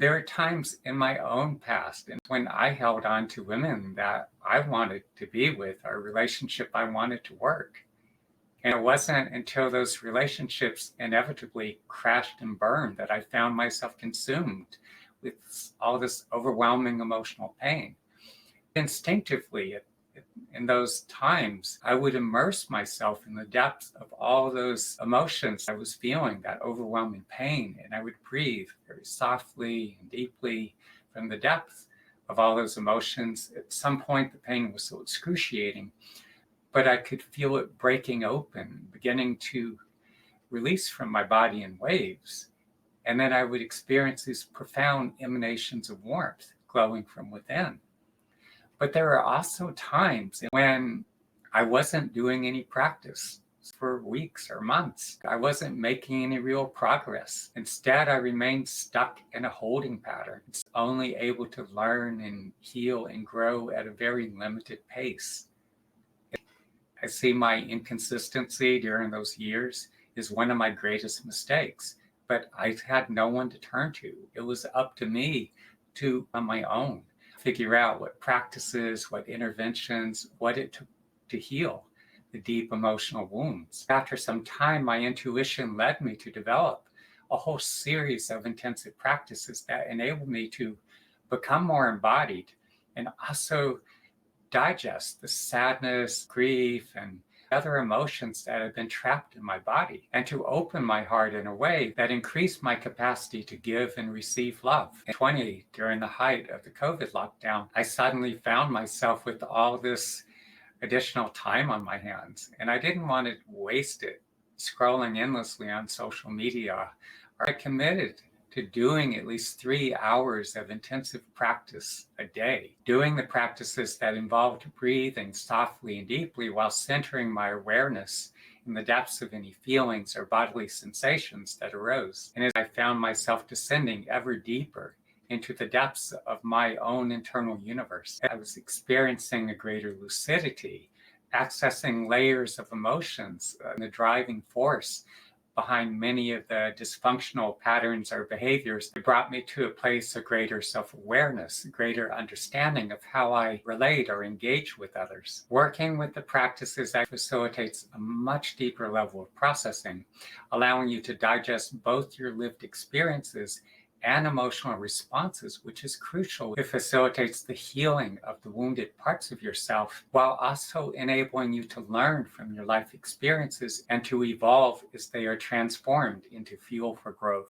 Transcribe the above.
There are times in my own past and when I held on to women that I wanted to be with, or a relationship I wanted to work. And it wasn't until those relationships inevitably crashed and burned that I found myself consumed with all this overwhelming emotional pain. Instinctively, in those times, I would immerse myself in the depths of all those emotions I was feeling, that overwhelming pain, and I would breathe very softly and deeply from the depths of all those emotions. At some point, the pain was so excruciating, but I could feel it breaking open, beginning to release from my body in waves. And then I would experience these profound emanations of warmth glowing from within. But there are also times when I wasn't doing any practice for weeks or months. I wasn't making any real progress. Instead, I remained stuck in a holding pattern. It's only able to learn and heal and grow at a very limited pace. I see my inconsistency during those years is one of my greatest mistakes, but I had no one to turn to. It was up to me to, on my own, figure out what practices, what interventions, what it took to heal the deep emotional wounds. After some time, my intuition led me to develop a whole series of intensive practices that enabled me to become more embodied and also digest the sadness, grief, and other emotions that have been trapped in my body, and to open my heart in a way that increased my capacity to give and receive love. In 20, during the height of the COVID lockdown, I suddenly found myself with all this additional time on my hands, and I didn't want to waste it scrolling endlessly on social media. I committed to doing at least 3 hours of intensive practice a day, doing the practices that involved breathing softly and deeply while centering my awareness in the depths of any feelings or bodily sensations that arose. And as I found myself descending ever deeper into the depths of my own internal universe, I was experiencing a greater lucidity, accessing layers of emotions, the driving force behind many of the dysfunctional patterns or behaviors. It brought me to a place of greater self-awareness, greater understanding of how I relate or engage with others. Working with the practices that facilitates a much deeper level of processing, allowing you to digest both your lived experiences and emotional responses, which is crucial. It facilitates the healing of the wounded parts of yourself while also enabling you to learn from your life experiences and to evolve as they are transformed into fuel for growth.